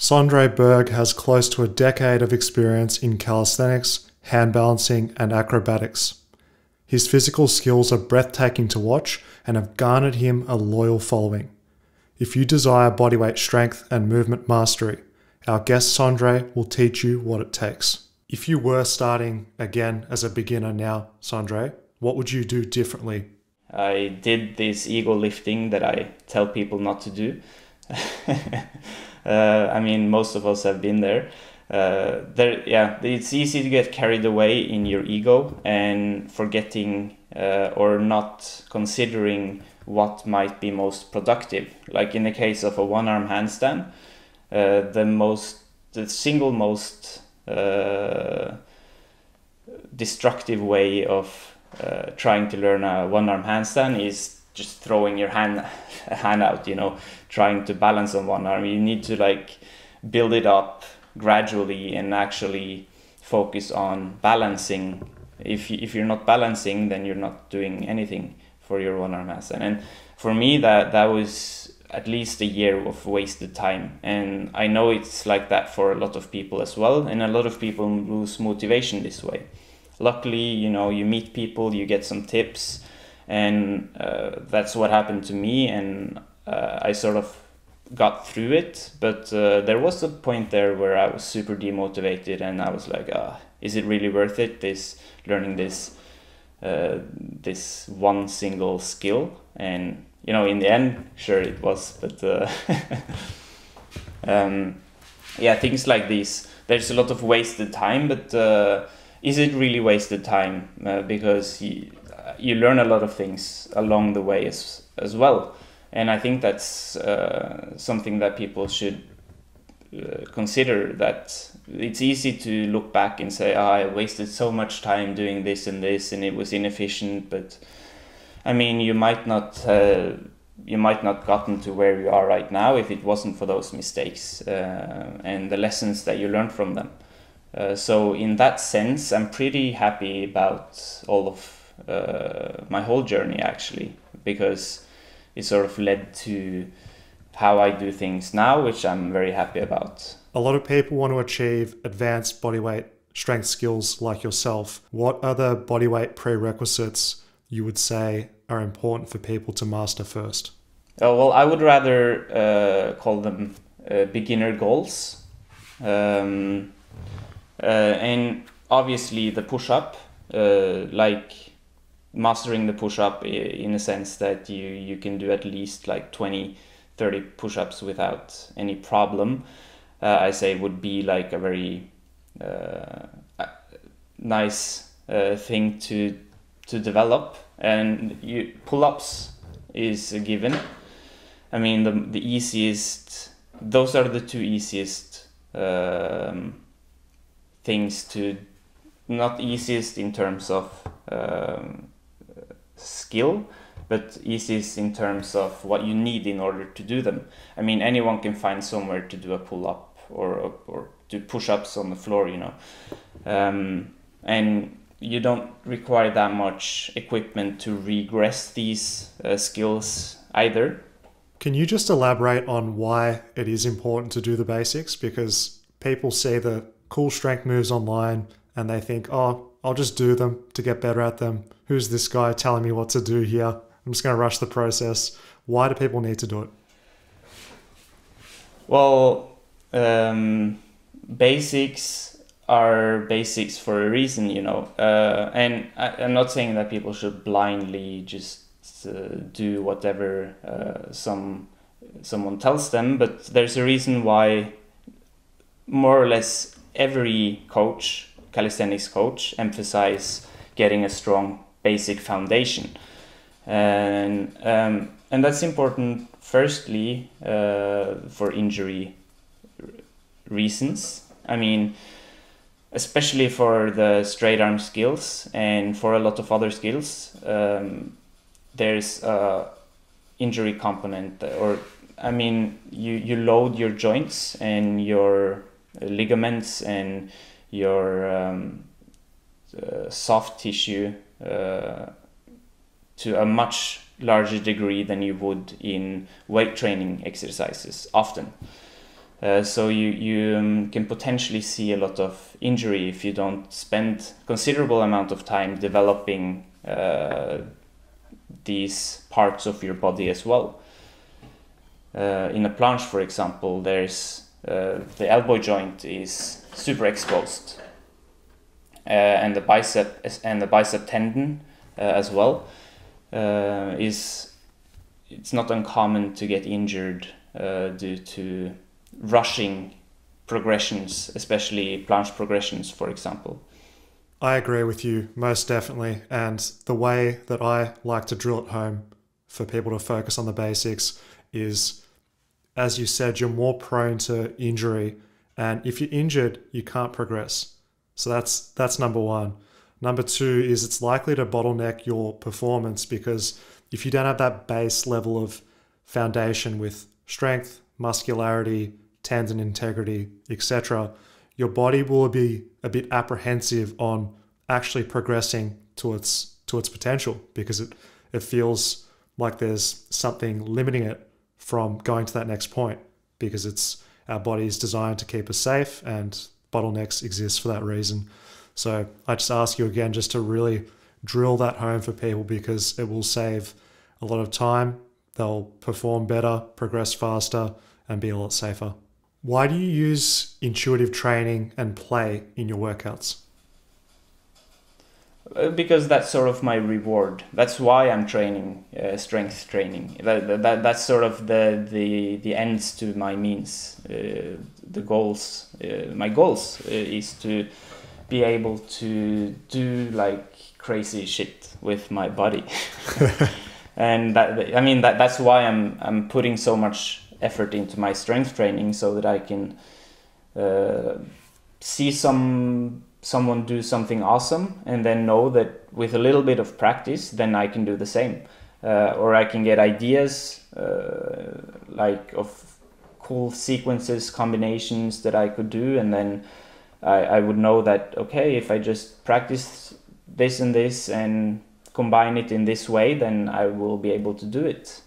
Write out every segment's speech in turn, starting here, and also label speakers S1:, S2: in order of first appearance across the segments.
S1: Sondre Berg has close to a decade of experience in calisthenics, hand balancing, and acrobatics. His physical skills are breathtaking to watch and have garnered him a loyal following. If you desire bodyweight strength and movement mastery, our guest Sondre will teach you what it takes. If you were starting again as a beginner now, Sondre, what would you do differently?
S2: I did this ego lifting that I tell people not to do. I mean, most of us have been there. It's easy to get carried away in your ego and forgetting or not considering what might be most productive. Like in the case of a one-arm handstand, the single most destructive way of trying to learn a one-arm handstand is just throwing your hand out, trying to balance on one arm. You need to build it up gradually and actually focus on balancing. If you're not balancing, then you're not doing anything for your one-arm handstand. And for me, that was at least a year of wasted time. And I know it's like that for a lot of people as well. And a lot of people lose motivation this way. Luckily, you meet people, you get some tips, and that's what happened to me. And I sort of got through it, but there was a point there where I was super demotivated, and I was like, is it really worth it, learning this one single skill? And in the end, sure it was, but things like this, there's a lot of wasted time, but is it really wasted time? Because you learn a lot of things along the way as well. And I think that's something that people should consider, that it's easy to look back and say, I wasted so much time doing this and it was inefficient. But I mean, you might not gotten to where you are right now if it wasn't for those mistakes and the lessons that you learned from them. So in that sense, I'm pretty happy about all of my whole journey, actually, because it sort of led to how I do things now, which I'm very happy about.
S1: A lot of people want to achieve advanced bodyweight strength skills like yourself. What other bodyweight prerequisites you would say are important for people to master first?
S2: Well, I would rather call them beginner goals. And obviously the push-up, mastering the push-up in a sense that you can do at least 20, 30 push-ups without any problem, I say would be a very nice thing to develop. And pull-ups is a given. I mean, the easiest, those are the two easiest things to, not easiest in terms of skill, but easiest in terms of what you need in order to do them. I mean, anyone can find somewhere to do a pull-up or do push-ups on the floor, and you don't require that much equipment to regress these skills either.
S1: Can you just elaborate on why it is important to do the basics? Because people see the cool strength moves online and they think, oh, I'll just do them to get better at them. Who's this guy telling me what to do here? I'm just going to rush the process. Why do people need to do it?
S2: Well, basics are basics for a reason, and I'm not saying that people should blindly just do whatever someone tells them, but there's a reason why more or less every coach, calisthenics coach, emphasize getting a strong basic foundation, and that's important. Firstly, for injury reasons. I mean, especially for the straight arm skills and for a lot of other skills, there's a injury component, or I mean, you load your joints and your ligaments and your soft tissue to a much larger degree than you would in weight training exercises often. So you can potentially see a lot of injury if you don't spend considerable amount of time developing these parts of your body as well. In a planche, for example, there's the elbow joint is super exposed, and the bicep tendon as well it's not uncommon to get injured due to rushing progressions, especially planche progressions, for example.
S1: I agree with you, most definitely. And the way that I like to drill it home for people to focus on the basics is, as you said, you're more prone to injury. And if you're injured, you can't progress. So that's number one. Number two is it's likely to bottleneck your performance, because if you don't have that base level of foundation with strength, muscularity, tendon integrity, etc., your body will be a bit apprehensive on actually progressing to its potential, because it feels like there's something limiting it from going to that next point, because our body is designed to keep us safe, and bottlenecks exist for that reason. So I just ask you again just to really drill that home for people, because it will save a lot of time. They'll perform better, progress faster, and be a lot safer. Why do you use intuitive training and play in your workouts?
S2: Because that's sort of my reward. That's why I'm training strength training. That's sort of the ends to my means. The goals. My goals is to be able to do like crazy shit with my body, and that's why I'm putting so much effort into my strength training, so that I can see someone do something awesome, and then know that with a little bit of practice, then I can do the same, or I can get ideas like of cool sequences, combinations that I could do, and then I would know that, okay, if I just practice this and this and combine it in this way, then I will be able to do it.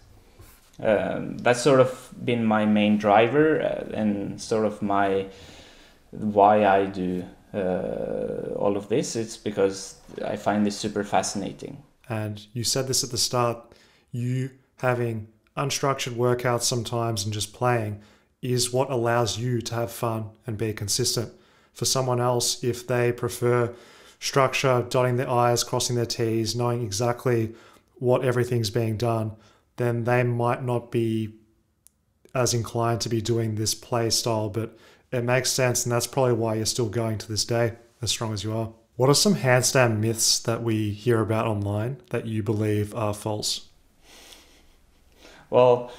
S2: That's sort of been my main driver, and sort of why I do all of this. It's because I find this super fascinating.
S1: And you said this at the start, you having unstructured workouts sometimes and just playing is what allows you to have fun and be consistent. For someone else, if they prefer structure, dotting their I's, crossing their T's, knowing exactly what everything's being done, then they might not be as inclined to be doing this play style, but it makes sense, and that's probably why you're still going to this day as strong as you are. What are some handstand myths that we hear about online that you believe are false?
S2: Well,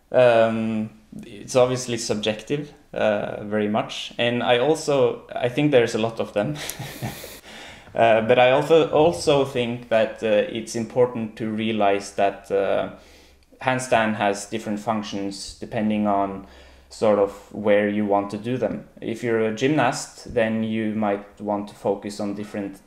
S2: it's obviously subjective, very much, and I think there's a lot of them. But I also think that it's important to realize that handstand has different functions depending on sort of where you want to do them. If you're a gymnast, then you might want to focus on different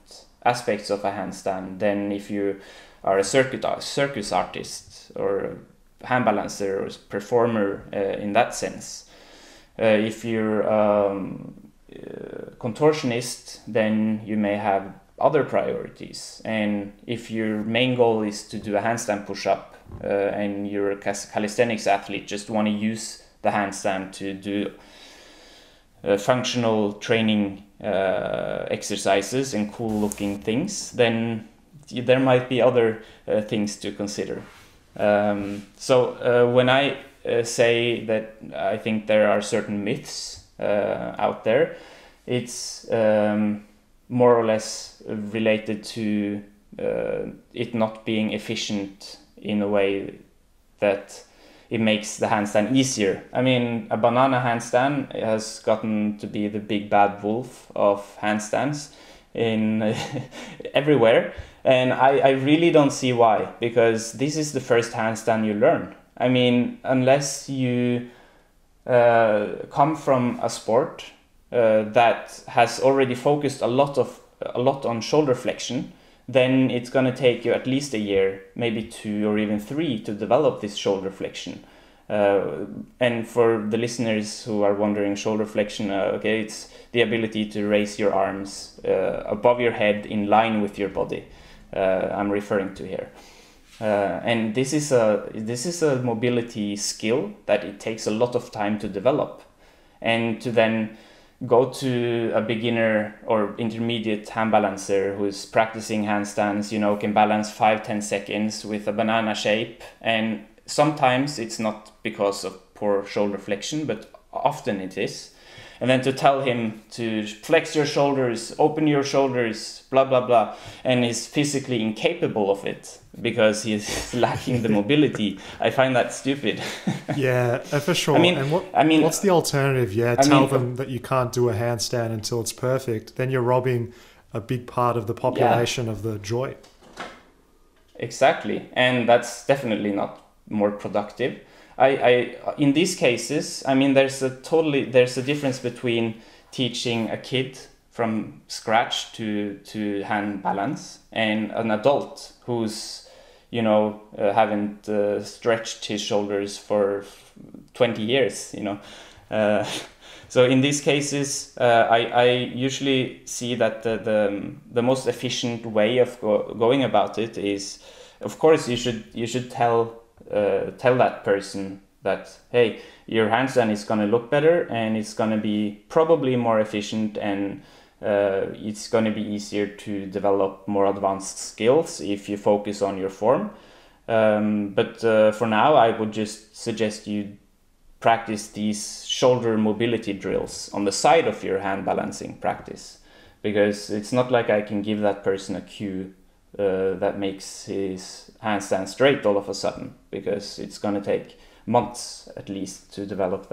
S2: aspects of a handstand than if you are a circus artist or hand balancer or performer in that sense. If you're contortionist, then you may have other priorities. And if your main goal is to do a handstand push-up and you're a calisthenics athlete, just want to use the handstand to do functional training exercises and cool looking things, then there might be other things to consider. So when I say that I think there are certain myths out there, it's more or less related to it not being efficient in a way that it makes the handstand easier. I mean, a banana handstand has gotten to be the big bad wolf of handstands in everywhere, and I really don't see why, because this is the first handstand you learn. I mean, unless you come from a sport that has already focused a lot on shoulder flexion, then it's going to take you at least a year, maybe 2 or even 3, to develop this shoulder flexion. And for the listeners who are wondering, shoulder flexion, okay, it's the ability to raise your arms above your head in line with your body. I'm referring to here. And this is a mobility skill that it takes a lot of time to develop, and to then go to a beginner or intermediate hand balancer who's practicing handstands, can balance 5-10 seconds with a banana shape, and sometimes it's not because of poor shoulder flexion, but often it is. And then to tell him to flex your shoulders, open your shoulders, blah, blah, blah. And he's physically incapable of it because he's lacking the mobility. I find that stupid.
S1: Yeah, for sure. What's the alternative? Tell them that you can't do a handstand until it's perfect. Then you're robbing a big part of the population of the joy.
S2: Exactly. And that's definitely not more productive. In these cases, there's a difference between teaching a kid from scratch to hand balance and an adult who's haven't stretched his shoulders for 20 years. So in these cases, I usually see that the most efficient way of going about it is, of course, you should tell that person that, hey, your handstand is going to look better and it's going to be probably more efficient, and it's going to be easier to develop more advanced skills if you focus on your form. But for now, I would just suggest you practice these shoulder mobility drills on the side of your hand balancing practice, because it's not like I can give that person a cue that makes his handstand straight all of a sudden, because it's going to take months at least to develop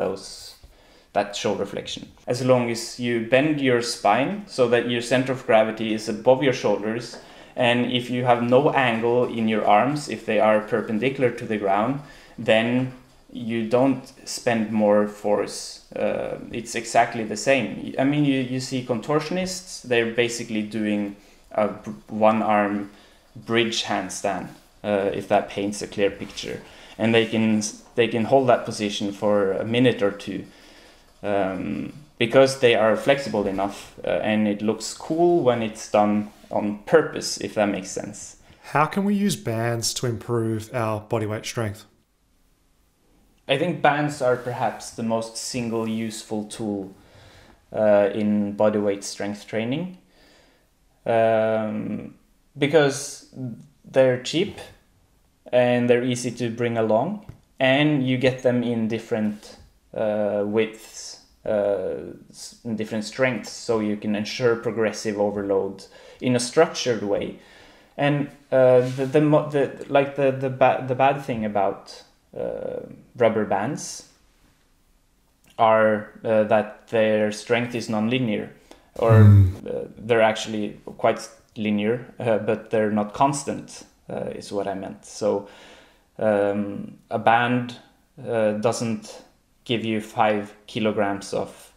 S2: that shoulder flexion. As long as you bend your spine so that your center of gravity is above your shoulders, and if you have no angle in your arms, if they are perpendicular to the ground, then you don't spend more force. It's exactly the same. You see contortionists, they're basically doing a one-arm bridge handstand, if that paints a clear picture, and they can hold that position for a minute or two, because they are flexible enough, and it looks cool when it's done on purpose, if that makes sense.
S1: How can we use bands to improve our bodyweight strength?
S2: I think bands are perhaps the most single useful tool in bodyweight strength training, because they're cheap and they're easy to bring along, and you get them in different widths, in different strengths, so you can ensure progressive overload in a structured way. And the bad thing about rubber bands are that their strength is non-linear, or they're actually quite linear, but they're not constant, is what I meant. So a band doesn't give you 5 kilograms of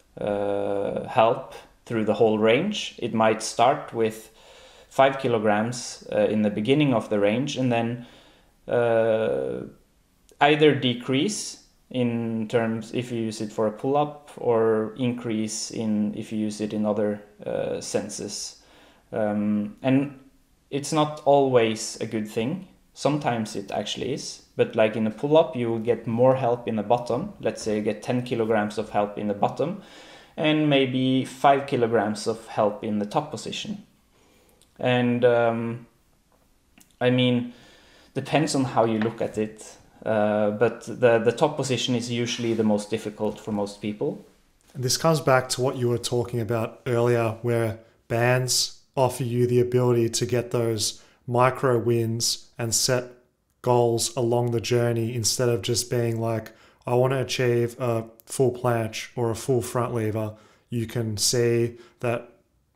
S2: help through the whole range. It might start with 5 kilograms in the beginning of the range, and then either decrease in terms if you use it for a pull-up, or increase if you use it in other senses. And it's not always a good thing. Sometimes it actually is, but like in a pull-up, you will get more help in the bottom. Let's say you get 10 kilograms of help in the bottom, and maybe 5 kilograms of help in the top position. And depends on how you look at it. But the top position is usually the most difficult for most people.
S1: And this comes back to what you were talking about earlier, where bands offer you the ability to get those micro wins and set goals along the journey, instead of just being like, I want to achieve a full planche or a full front lever. You can see that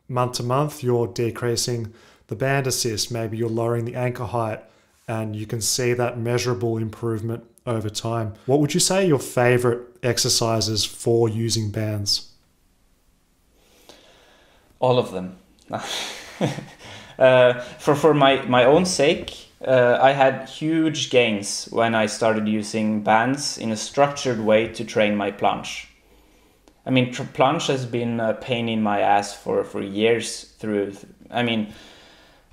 S1: month to month you're decreasing the band assist, maybe you're lowering the anchor height, and you can see that measurable improvement over time. What would you say are your favorite exercises for using bands?
S2: All of them. For my own sake, I had huge gains when I started using bands in a structured way to train my plunge. I mean, plunge has been a pain in my ass for years through. I mean,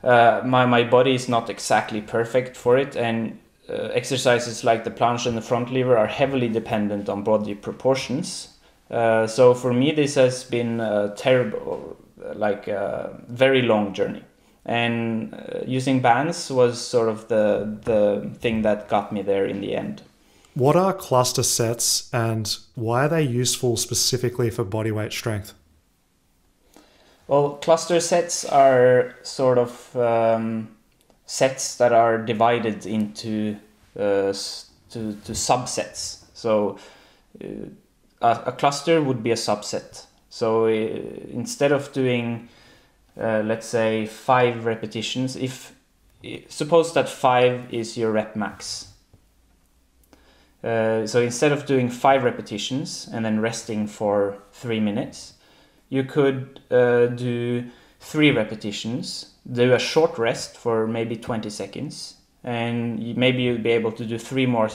S2: my body is not exactly perfect for it, and exercises like the plunge and the front lever are heavily dependent on body proportions. So for me, this has been a terrible, like a very long journey. And using bands was sort of the thing that got me there in the end.
S1: What are cluster sets and why are they useful specifically for bodyweight strength?
S2: Well, cluster sets are sort of sets that are divided into to subsets. So a cluster would be a subset. So instead of doing let's say 5 repetitions, suppose that 5 is your rep max. So instead of doing 5 repetitions and then resting for 3 minutes, you could do 3 repetitions, do a short rest for maybe 20 seconds, and maybe you'll be able to do 3 more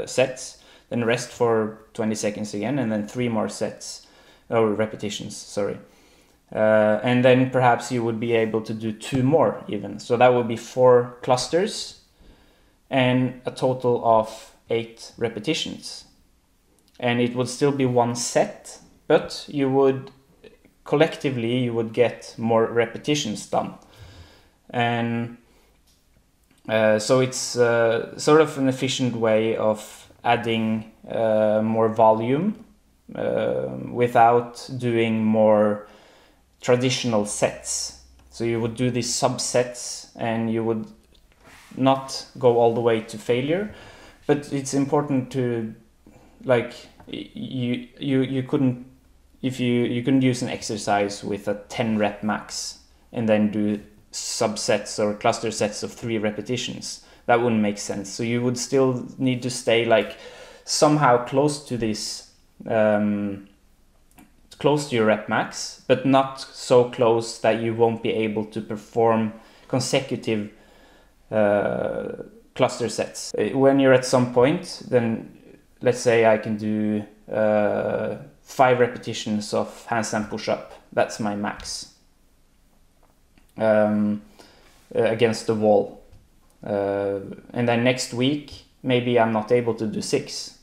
S2: sets, then rest for 20 seconds again, and then 3 more sets, or repetitions, sorry. And then perhaps you would be able to do 2 more even. So that would be 4 clusters and a total of 8 repetitions. And it would still be 1 set, but you would get more repetitions done. And so it's sort of an efficient way of adding more volume without doing more traditional sets. So you would do these subsets and you would not go all the way to failure, but it's important to, like, you couldn't, if you couldn't use an exercise with a 10 rep max and then do subsets or cluster sets of 3 repetitions. That wouldn't make sense. So you would still need to stay like somehow close to this close to your rep max, but not so close that you won't be able to perform consecutive cluster sets. When you're at some point, then let's say I can do 5 repetitions of handstand push-up. That's my max against the wall. And then next week, maybe I'm not able to do 6,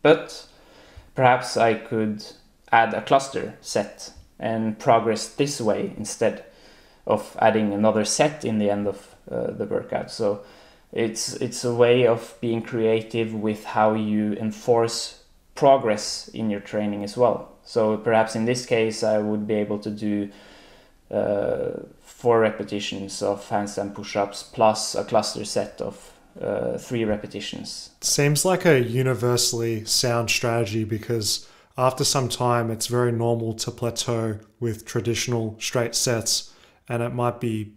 S2: but perhaps I could add a cluster set and progress this way instead of adding another set in the end of the workout. So it's a way of being creative with how you enforce progress in your training as well. So perhaps in this case I would be able to do 4 repetitions of handstand push-ups plus a cluster set of 3 repetitions.
S1: Seems like a universally sound strategy because after some time it's very normal to plateau with traditional straight sets, and it might be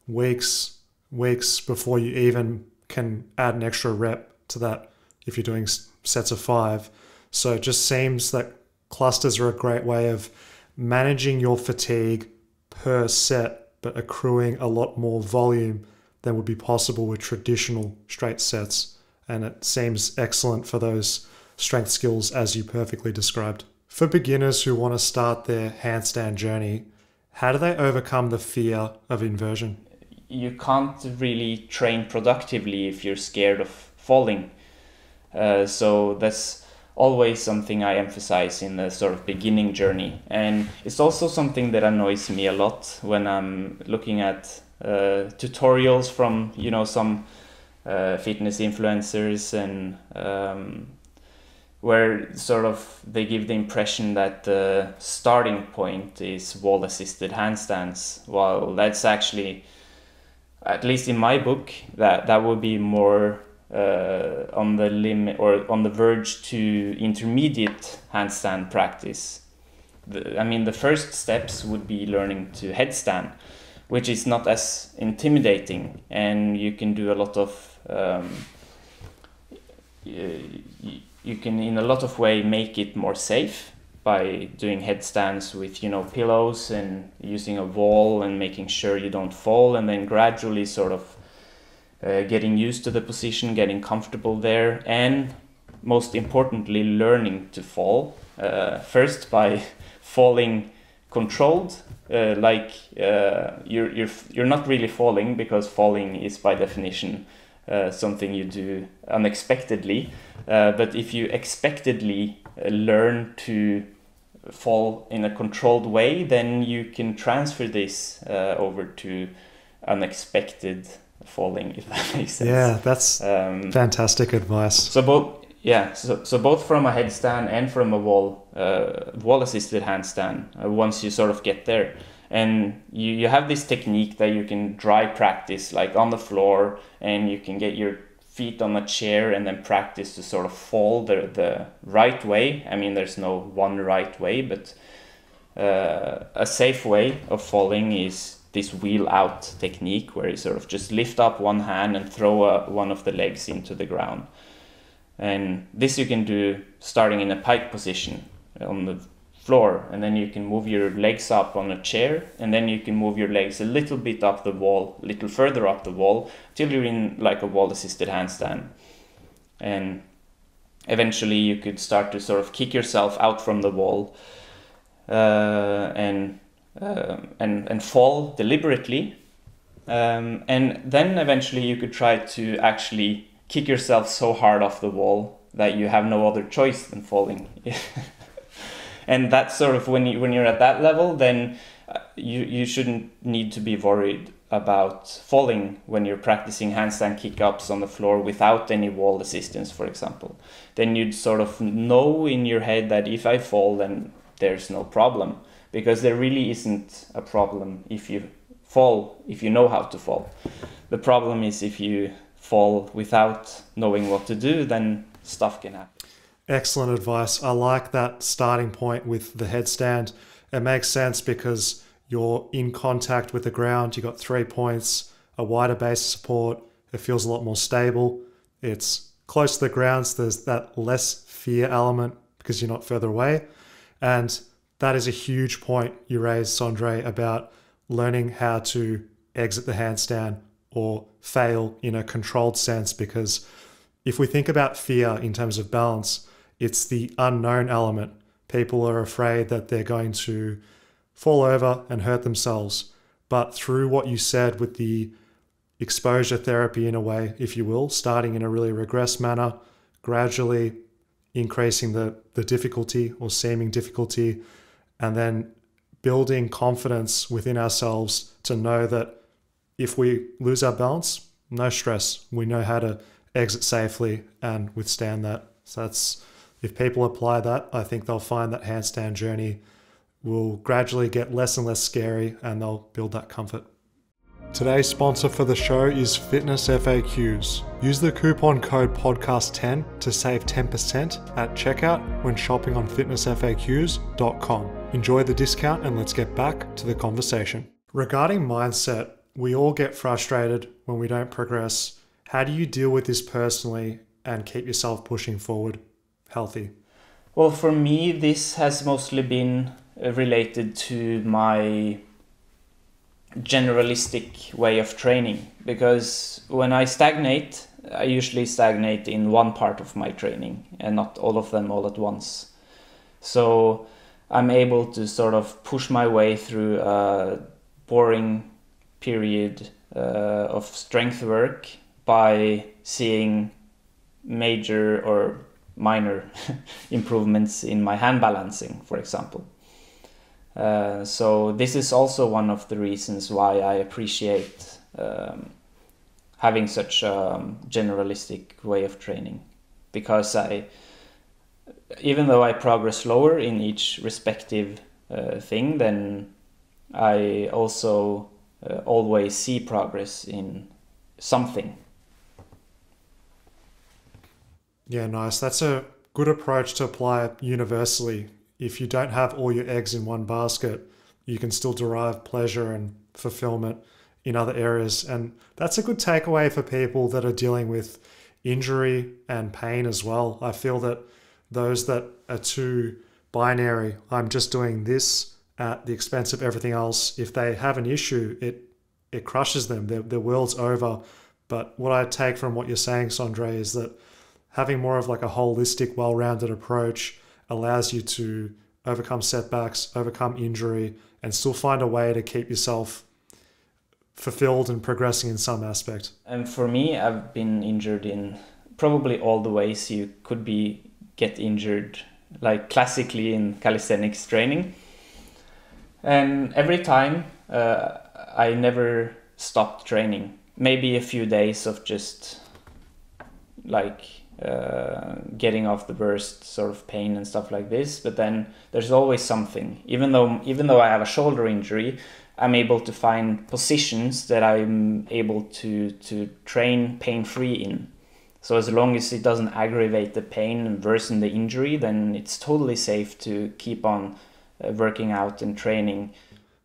S1: weeks before you even can add an extra rep to that if you're doing sets of 5. So it just seems that clusters are a great way of managing your fatigue per set, but accruing a lot more volume than would be possible with traditional straight sets. And it seems excellent for those strength skills as you perfectly described. For beginners who want to start their handstand journey, how do they overcome the fear of inversion?
S2: You can't really train productively if you're scared of falling. So that's always something I emphasize in the sort of beginning journey. And it's also something that annoys me a lot when I'm looking at tutorials from, you know, some fitness influencers and where sort of they give the impression that the starting point is wall assisted handstands, while that's actually, at least in my book, that would be more on the limit or on the verge to intermediate handstand practice. The first steps would be learning to headstand, which is not as intimidating, and you can do a lot of you can in a lot of way make it more safe by doing headstands with, you know, pillows and using a wall and making sure you don't fall, and then gradually sort of getting used to the position, getting comfortable there, and most importantly, learning to fall. First by falling controlled, you're not really falling, because falling is by definition something you do unexpectedly. But if you expectedly learn to fall in a controlled way, then you can transfer this over to unexpected falling, if that makes sense.
S1: Yeah, that's fantastic advice.
S2: So both from a headstand and from a wall assisted handstand, once you sort of get there, and you have this technique that you can dry practice, like on the floor, and you can get your feet on a chair and then practice to sort of fall the right way. I mean, there's no one right way, but a safe way of falling is this wheel out technique, where you sort of just lift up one hand and throw one of the legs into the ground. And this you can do starting in a pike position on the floor, and then you can move your legs up on a chair, and then you can move your legs a little bit up the wall, a little further up the wall, till you're in like a wall assisted handstand. And eventually you could start to sort of kick yourself out from the wall and fall deliberately, and then eventually you could try to actually kick yourself so hard off the wall that you have no other choice than falling. And that's sort of when you're at that level, then you shouldn't need to be worried about falling when you're practicing handstand kick-ups on the floor without any wall assistance, for example. Then you'd sort of know in your head that if I fall, then there's no problem, because there really isn't a problem if you fall, if you know how to fall. The problem is if you fall without knowing what to do, then stuff can happen.
S1: Excellent advice. I like that starting point with the headstand. It makes sense because you're in contact with the ground. You got 3 points, a wider base of support. It feels a lot more stable. It's close to the ground, so there's that less fear element because you're not further away. And that is a huge point you raised, Sondre, about learning how to exit the handstand or fail in a controlled sense, because if we think about fear in terms of balance, it's the unknown element. People are afraid that they're going to fall over and hurt themselves. But through what you said with the exposure therapy, in a way, if you will, starting in a really regressed manner, gradually increasing the difficulty or seeming difficulty, and then building confidence within ourselves to know that if we lose our balance, no stress. We know how to exit safely and withstand that. So that's, if people apply that, I think they'll find that handstand journey will gradually get less and less scary, and they'll build that comfort. Today's sponsor for the show is Fitness FAQs. Use the coupon code podcast10 to save 10% at checkout when shopping on fitnessfaqs.com. Enjoy the discount, and let's get back to the conversation. Regarding mindset, we all get frustrated when we don't progress. How do you deal with this personally and keep yourself pushing forward healthy?
S2: Well, for me, this has mostly been related to my generalistic way of training, because when I stagnate, I usually stagnate in one part of my training and not all of them all at once. So I'm able to sort of push my way through a boring period of strength work by seeing major or minor improvements in my hand balancing, for example. So this is also one of the reasons why I appreciate having such a generalistic way of training, because even though I progress slower in each respective thing, then I also always see progress in something.
S1: Yeah, nice. That's a good approach to apply universally. If you don't have all your eggs in one basket, you can still derive pleasure and fulfillment in other areas. And that's a good takeaway for people that are dealing with injury and pain as well. I feel that those that are too binary, I'm just doing this at the expense of everything else, if they have an issue, it crushes them. Their world's over. But what I take from what you're saying, Sondre, is that having more of like a holistic, well-rounded approach allows you to overcome setbacks, overcome injury, and still find a way to keep yourself fulfilled and progressing in some aspect.
S2: And for me, I've been injured in probably all the ways you could get injured, like classically in calisthenics training. And every time I never stopped training. Maybe a few days of just like getting off the burst sort of pain and stuff like this, but then there's always something. Even though I have a shoulder injury, I'm able to find positions that I'm able to train pain-free in. So as long as it doesn't aggravate the pain and worsen the injury, then it's totally safe to keep on working out and training.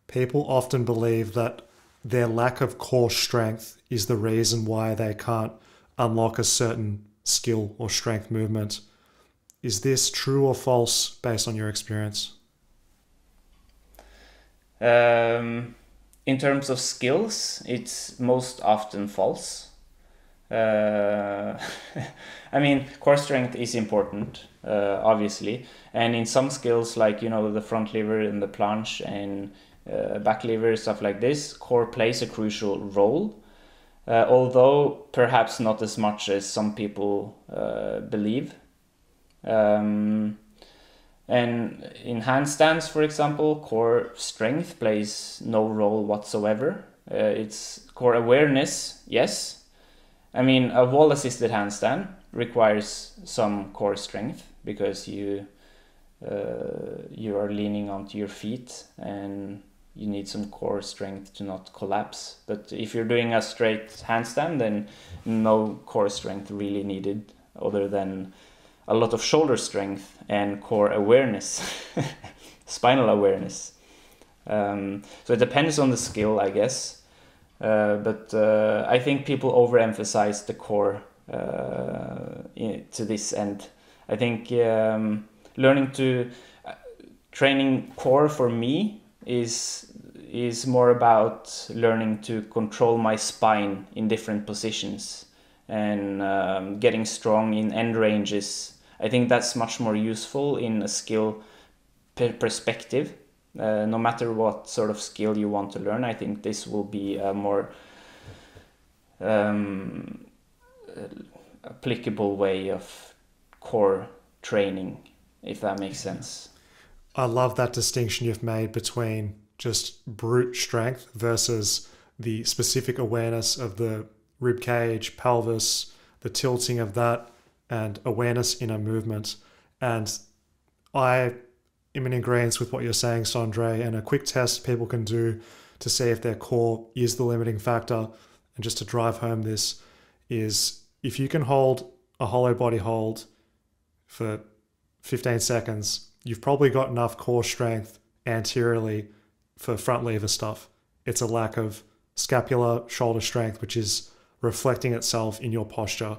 S1: People often believe that their lack of core strength is the reason why they can't unlock a certain skill or strength movement. Is this true or false based on your experience?
S2: In terms of skills, it's most often false. I mean, core strength is important, obviously, and in some skills like, you know, the front lever and the planche and back lever, stuff like this, core plays a crucial role, although perhaps not as much as some people believe. And in handstands, for example, core strength plays no role whatsoever. It's core awareness, yes. I mean, a wall-assisted handstand requires some core strength because you are leaning onto your feet and you need some core strength to not collapse. But if you're doing a straight handstand, then no core strength really needed, other than a lot of shoulder strength and core awareness, spinal awareness. So it depends on the skill, I guess. But I think people overemphasize the core to this end. I think training core for me is more about learning to control my spine in different positions and getting strong in end ranges. I think that's much more useful in a skill perspective. No matter what sort of skill you want to learn, I think this will be a more applicable way of core training, if that makes sense.
S1: I love that distinction you've made between just brute strength versus the specific awareness of the rib cage, pelvis, the tilting of that, and awareness in a movement. And I am in agreement with what you're saying, Sondre, and a quick test people can do to see if their core is the limiting factor, and just to drive home this, is if you can hold a hollow body hold for 15 seconds, you've probably got enough core strength anteriorly for front lever stuff. It's a lack of scapular shoulder strength, which is reflecting itself in your posture.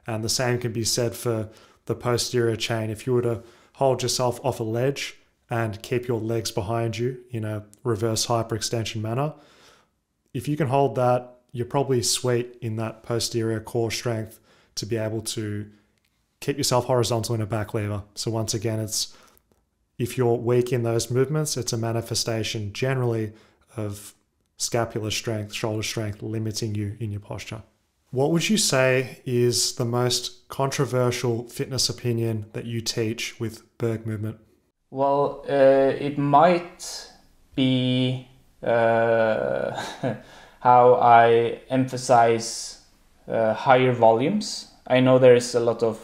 S1: And the same can be said for the posterior chain. If you were to hold yourself off a ledge and keep your legs behind you in a reverse hyperextension manner, if you can hold that, you're probably sweet in that posterior core strength to be able to keep yourself horizontal in a back lever. So once again, if you're weak in those movements, it's a manifestation generally of scapular strength, shoulder strength limiting you in your posture. What would you say is the most controversial fitness opinion that you teach with Berg movement?
S2: Well, it might be how I emphasize higher volumes. I know there's a lot of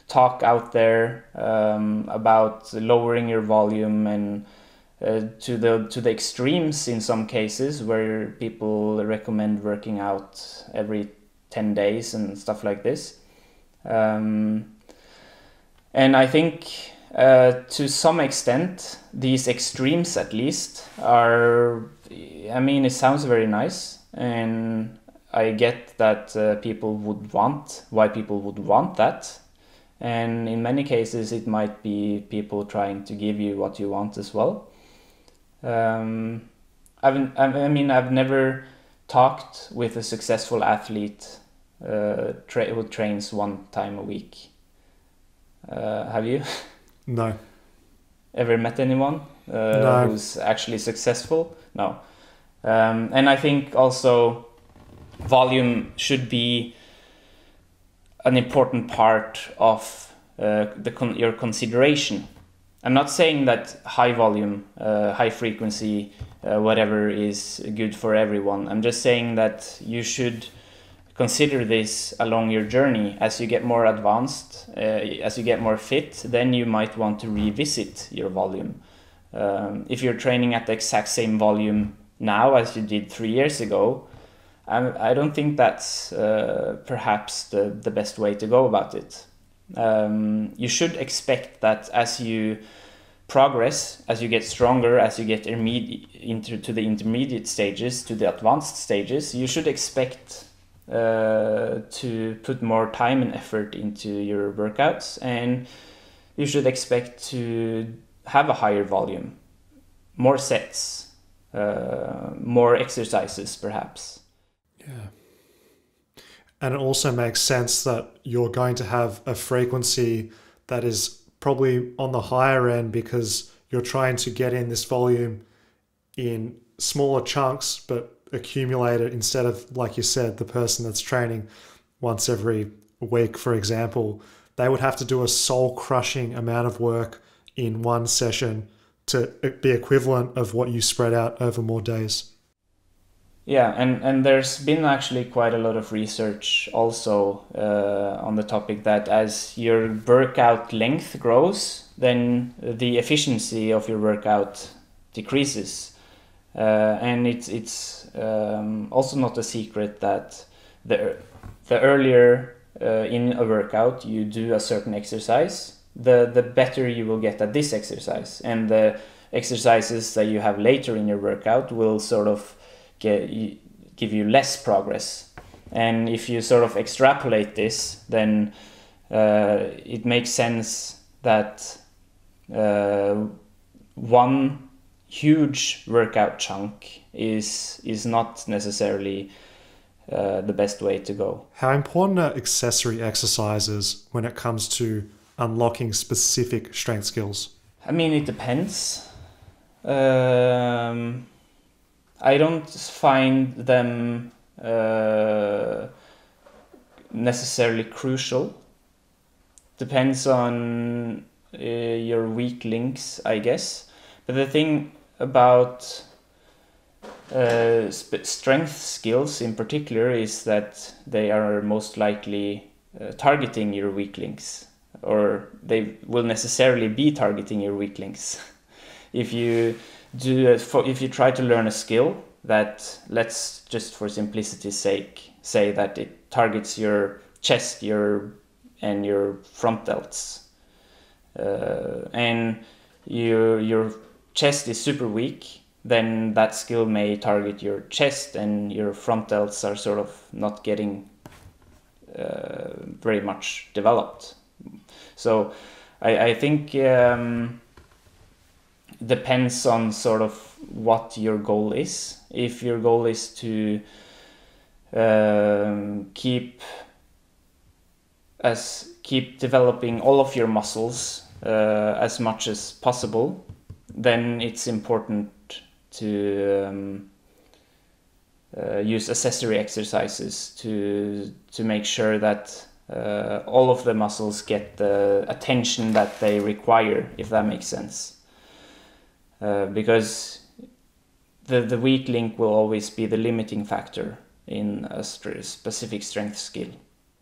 S2: talk out there about lowering your volume and to the extremes in some cases, where people recommend working out every 10 days and stuff like this. And I think to some extent, these extremes at least are, I mean, it sounds very nice, and I get that why people would want that. And in many cases, it might be people trying to give you what you want as well. I've never talked with a successful athlete who trains 1 time a week? Have you?
S1: No.
S2: Ever met anyone
S1: No.
S2: who's actually successful? No. And I think also volume should be an important part of your consideration. I'm not saying that high volume, high frequency, whatever is good for everyone. I'm just saying that you should consider this along your journey. As you get more advanced, as you get more fit, then you might want to revisit your volume. If you're training at the exact same volume now as you did 3 years ago, I don't think that's perhaps the best way to go about it. You should expect that as you progress, as you get stronger, as you get into the intermediate stages, to the advanced stages, you should expect to put more time and effort into your workouts, and you should expect to have a higher volume, more sets, more exercises perhaps.
S1: Yeah. And it also makes sense that you're going to have a frequency that is probably on the higher end because you're trying to get in this volume in smaller chunks, but accumulate it instead of, like you said, the person that's training once every week, for example, they would have to do a soul-crushing amount of work in one session to be equivalent of what you spread out over more days.
S2: Yeah, and there's been actually quite a lot of research also on the topic that as your workout length grows, then the efficiency of your workout decreases. And it's also not a secret that the earlier in a workout you do a certain exercise, the better you will get at this exercise, and the exercises that you have later in your workout will sort of give you less progress. And if you sort of extrapolate this, then it makes sense that one huge workout chunk is not necessarily the best way to go.
S1: How important are accessory exercises when it comes to unlocking specific strength skills?
S2: I mean, it depends. I don't find them necessarily crucial. Depends on your weak links, I guess. But the thing about strength skills in particular is that they are most likely targeting your weak links, or they will necessarily be targeting your weak links. If you try to learn a skill that, let's just for simplicity's sake say that it targets your chest, and your front delts, and your chest is super weak, then that skill may target your chest and your front delts are sort of not getting very much developed. So I think depends on sort of what your goal is. If your goal is to keep developing all of your muscles as much as possible, then it's important to use accessory exercises to make sure that all of the muscles get the attention that they require, if that makes sense. Because the weak link will always be the limiting factor in a specific strength skill.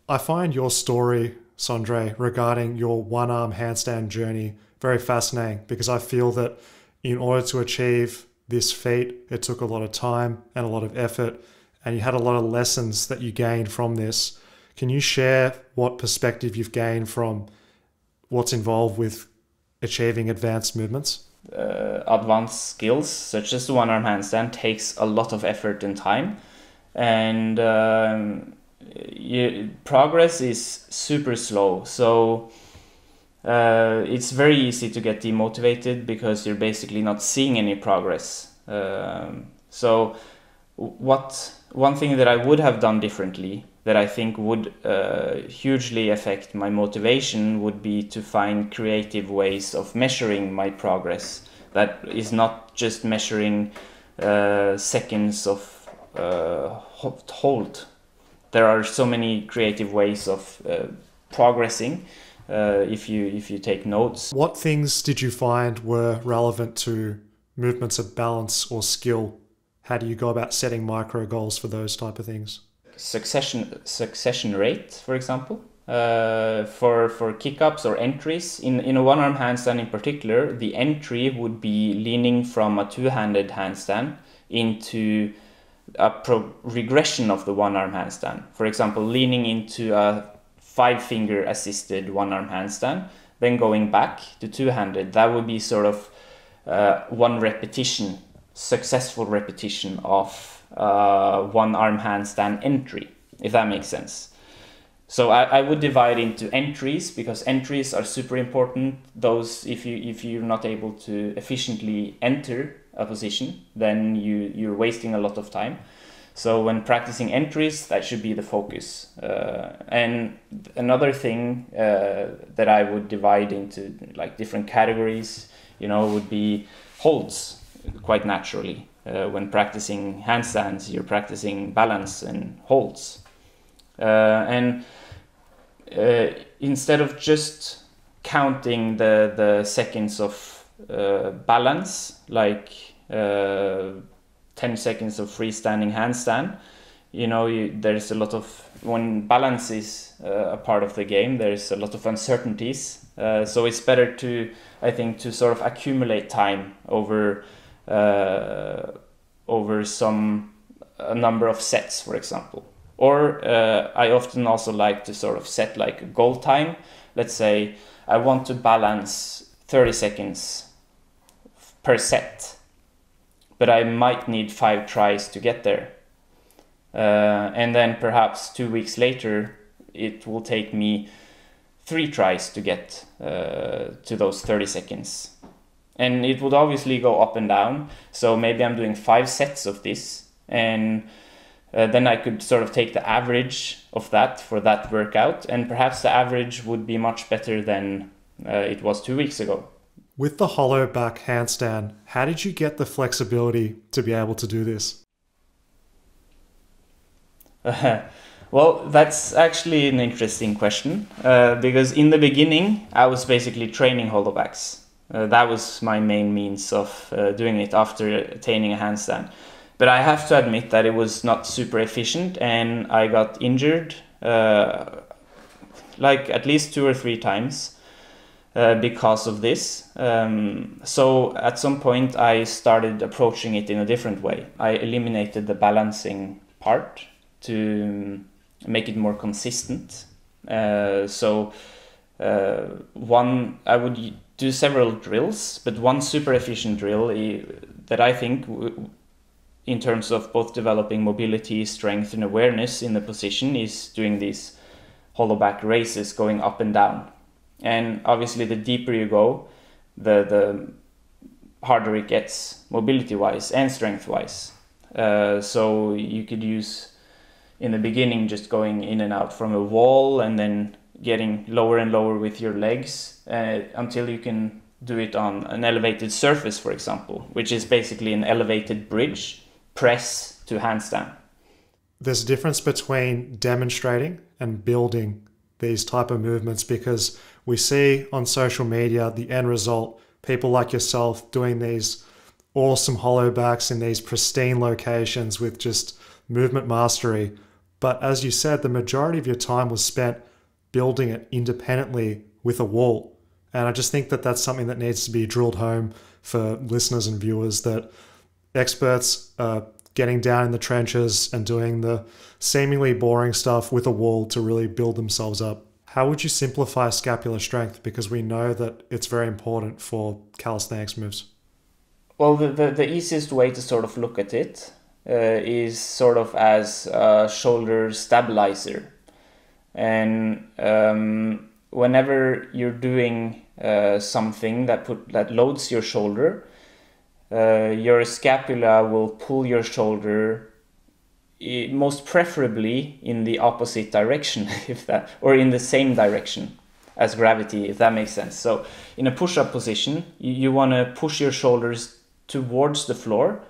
S1: I find your story, Sondre, regarding your one-arm handstand journey very fascinating, because I feel that in order to achieve this feat, it took a lot of time and a lot of effort, and you had a lot of lessons that you gained from this. Can you share what perspective you've gained from what's involved with achieving advanced movements?
S2: Advanced skills such as the one-arm handstand takes a lot of effort and time, and progress is super slow. So it's very easy to get demotivated because you're basically not seeing any progress. So what one thing that I would have done differently, that I think would hugely affect my motivation, would be to find creative ways of measuring my progress. That is not just measuring seconds of hold. There are so many creative ways of progressing. If you take notes.
S1: What things did you find were relevant to movements of balance or skill? How do you go about setting micro goals for those type of things?
S2: Succession rate, for example, for kick-ups or entries. In a one-arm handstand in particular, the entry would be leaning from a two-handed handstand into a regression of the one-arm handstand. For example, leaning into a 5-finger assisted one-arm handstand, then going back to two-handed. That would be sort of one repetition, successful repetition of one-arm handstand entry, if that makes sense. So I would divide into entries, because entries are super important. Those, if you're not able to efficiently enter a position, then you're wasting a lot of time. So when practicing entries, that should be the focus. And another thing that I would divide into like different categories, would be holds, quite naturally. When practicing handstands, you're practicing balance and holds. And instead of just counting the seconds of balance, like 10 seconds of freestanding handstand, there's a lot of, when balance is a part of the game, there's a lot of uncertainties. So it's better to sort of accumulate time over a number of sets, for example. Or I often also like to sort of set like a goal time. Let's say I want to balance 30 seconds per set, but I might need 5 tries to get there. And then perhaps 2 weeks later, it will take me 3 tries to get to those 30 seconds. And it would obviously go up and down. So maybe I'm doing 5 sets of this, and then I could sort of take the average of that for that workout, and perhaps the average would be much better than it was 2 weeks ago.
S1: With the hollow back handstand, how did you get the flexibility to be able to do this?
S2: Well, that's actually an interesting question, because in the beginning, I was basically training hollow backs. That was my main means of doing it after attaining a handstand. But I have to admit that it was not super efficient, and I got injured like at least 2 or 3 times because of this. So at some point I started approaching it in a different way. I eliminated the balancing part to make it more consistent. I would do several drills, but one super efficient drill that I think in terms of both developing mobility, strength and awareness in the position is doing these hollow back races going up and down. And obviously the deeper you go, the harder it gets mobility wise and strength wise. So you could use in the beginning just going in and out from a wall and then getting lower and lower with your legs until you can do it on an elevated surface, for example, which is basically an elevated bridge press to handstand.
S1: There's a difference between demonstrating and building these type of movements, because we see on social media the end result, people like yourself doing these awesome hollow backs in these pristine locations with just movement mastery. But as you said, the majority of your time was spent building it independently with a wall. And I just think that that's something that needs to be drilled home for listeners and viewers, that experts are getting down in the trenches and doing the seemingly boring stuff with a wall to really build themselves up. How would you simplify scapular strength? Because we know that it's very important for calisthenics moves.
S2: Well, the easiest way to sort of look at it is sort of as a shoulder stabilizer. And whenever you're doing something that loads your shoulder, your scapula will pull your shoulder most preferably in the opposite direction, if that, or in the same direction as gravity, if that makes sense. So in a push-up position, you want to push your shoulders towards the floor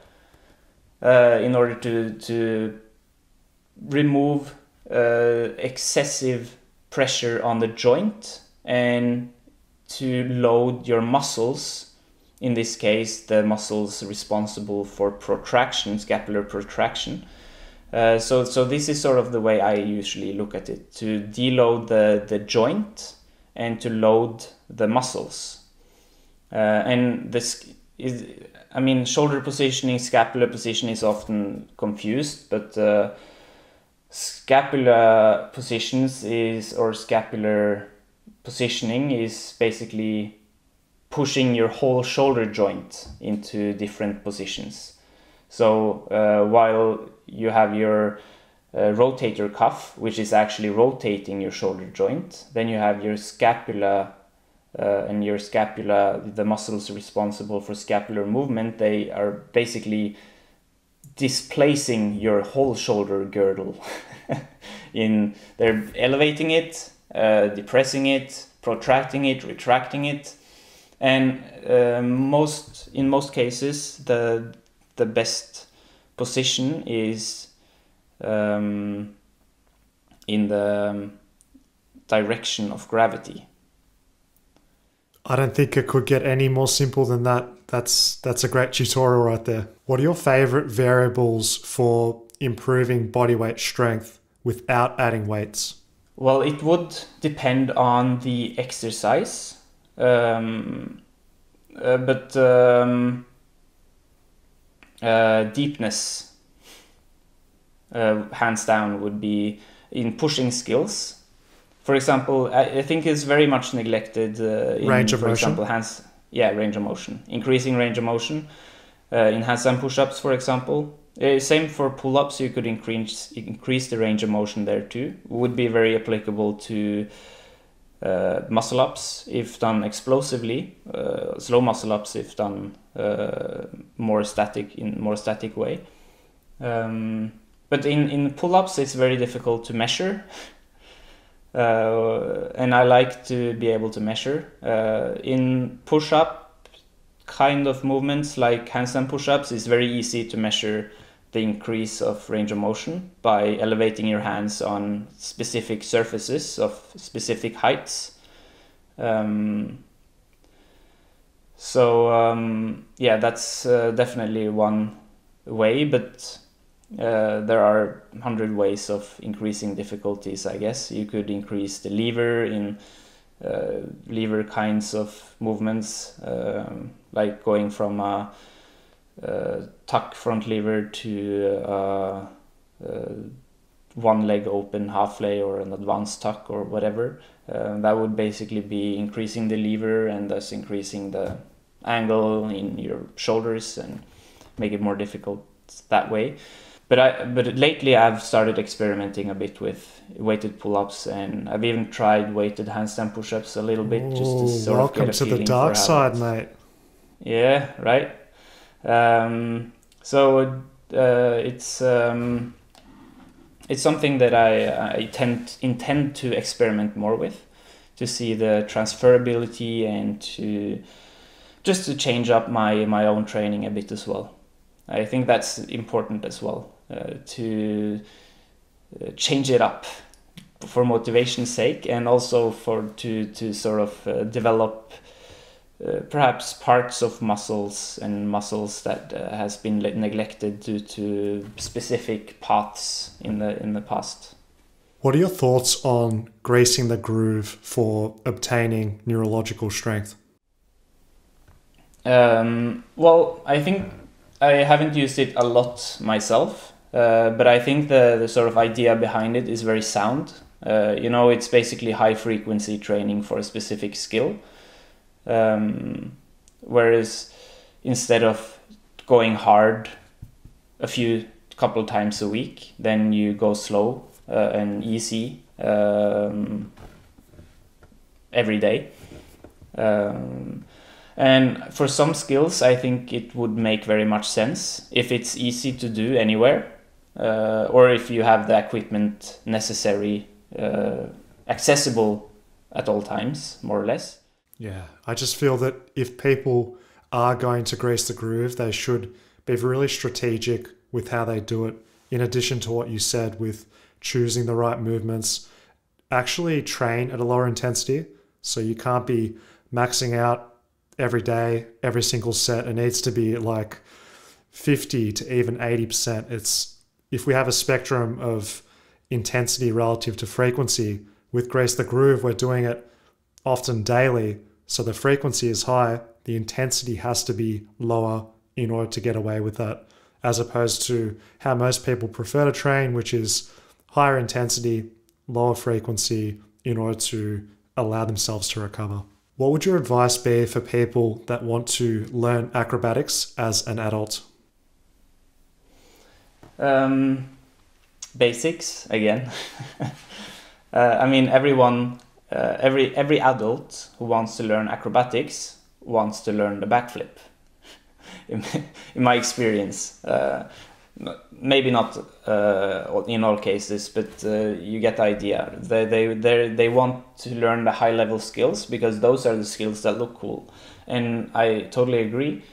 S2: in order to remove excessive pressure on the joint and to load your muscles, in this case the muscles responsible for protraction, scapular protraction. So this is sort of the way I usually look at it, to deload the joint and to load the muscles. And this is, I mean, shoulder positioning, scapular position is often confused, but scapular positions is, or scapular positioning is basically pushing your whole shoulder joint into different positions. So while you have your rotator cuff, which is actually rotating your shoulder joint, then you have your scapula, and your scapula, the muscles responsible for scapular movement, they are basically displacing your whole shoulder girdle. They're elevating it, depressing it, protracting it, retracting it, and in most cases the best position is in the direction of gravity.
S1: I don't think it could get any more simple than that. That's a great tutorial right there. What are your favorite variables for improving body weight strength without adding weights?
S2: Well, it would depend on the exercise, but deepness, hands down, would be in pushing skills. For example, I think is very much neglected in,
S1: range of
S2: for
S1: motion.
S2: example, range of motion. Increasing range of motion in handstand push-ups, for example. Same for pull-ups, you could increase the range of motion there too. Would be very applicable to muscle-ups if done explosively, slow muscle-ups if done more static way. But in pull-ups, it's very difficult to measure. And I like to be able to measure. In push-up kind of movements like handstand push-ups, it's very easy to measure the increase of range of motion by elevating your hands on specific surfaces of specific heights. That's definitely one way, but there are 100 ways of increasing difficulties, I guess. You could increase the lever in lever kinds of movements, like going from a tuck front lever to one leg open half lay or an advanced tuck or whatever. That would basically be increasing the lever and thus increasing the angle in your shoulders and make it more difficult that way. But lately I've started experimenting a bit with weighted pull-ups, and I've even tried weighted handstand push-ups a little bit, just to sort of get a feeling for how.
S1: Welcome to the dark side, mate.
S2: Yeah, right. It's something that I intend to experiment more with, to see the transferability and to change up my own training a bit as well. I think that's important as well, to change it up for motivation's sake, and also to sort of develop perhaps parts of muscles that has been neglected due to specific paths in the past.
S1: What are your thoughts on greasing the groove for obtaining neurological strength?
S2: Well, I think I haven't used it a lot myself, but I think the sort of idea behind it is very sound. It's basically high frequency training for a specific skill. Whereas instead of going hard couple times a week, then you go slow and easy every day. And for some skills, I think it would make very much sense if it's easy to do anywhere. or if you have the equipment necessary, accessible at all times, more or less.
S1: Yeah, I just feel that if people are going to grease the groove, they should be really strategic with how they do it. In addition to what you said with choosing the right movements, actually train at a lower intensity. So you can't be maxing out every day, every single set. It needs to be like 50 to even 80%. If we have a spectrum of intensity relative to frequency, with Grease the Groove, we're doing it often daily. So the frequency is high, the intensity has to be lower in order to get away with that, as opposed to how most people prefer to train, which is higher intensity, lower frequency in order to allow themselves to recover. What would your advice be for people that want to learn acrobatics as an adult?
S2: Basics again. I mean, everyone, every adult who wants to learn acrobatics wants to learn the backflip. In my experience, maybe not in all cases, but you get the idea. They want to learn the high level skills because those are the skills that look cool, and I totally agree.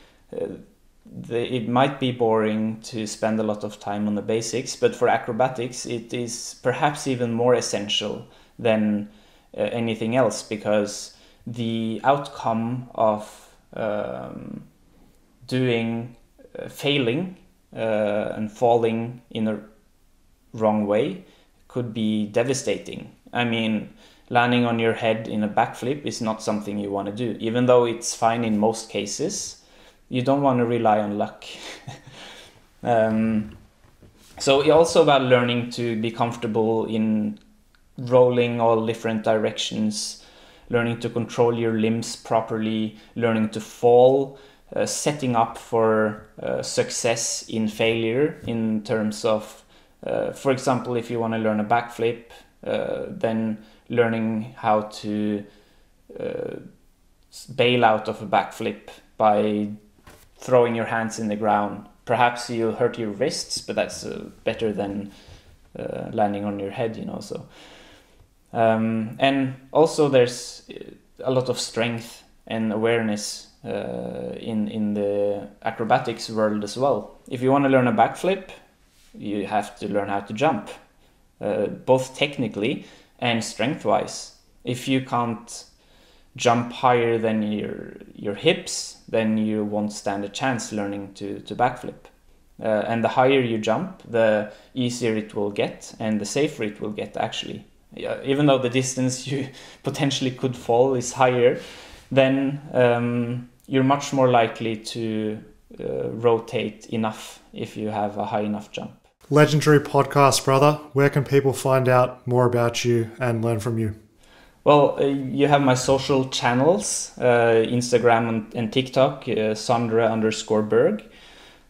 S2: It might be boring to spend a lot of time on the basics, but for acrobatics it is perhaps even more essential than anything else, because the outcome of failing and falling in a wrong way could be devastating. I mean, landing on your head in a backflip is not something you want to do, even though it's fine in most cases. You don't want to rely on luck. So it's also about learning to be comfortable in rolling all different directions, learning to control your limbs properly, learning to fall, setting up for success in failure in terms of, for example, if you want to learn a backflip, then learning how to bail out of a backflip by throwing your hands in the ground. Perhaps you'll hurt your wrists, but that's better than landing on your head, you know. So, and also there's a lot of strength and awareness in the acrobatics world as well. If you want to learn a backflip, you have to learn how to jump, both technically and strength-wise. If you can't jump higher than your hips, then you won't stand a chance learning to backflip. And the higher you jump, the easier it will get and the safer it will get, actually. Even though the distance you potentially could fall is higher, then you're much more likely to rotate enough if you have a high enough jump.
S1: Legendary podcast, brother. Where can people find out more about you and learn from you?
S2: Well, you have my social channels, Instagram and TikTok, Sondre_Berg.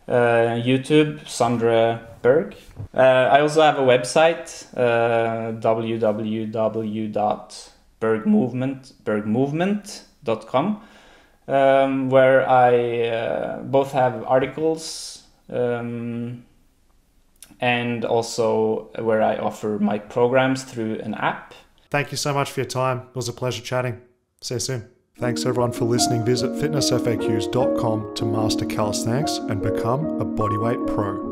S2: YouTube, Sondre Berg. I also have a website, www.bergmovement.com, where I both have articles and also where I offer my programs through an app.
S1: Thank you so much for your time. It was a pleasure chatting. See you soon. Thanks everyone for listening. Visit fitnessfaqs.com to master calisthenics and become a bodyweight pro.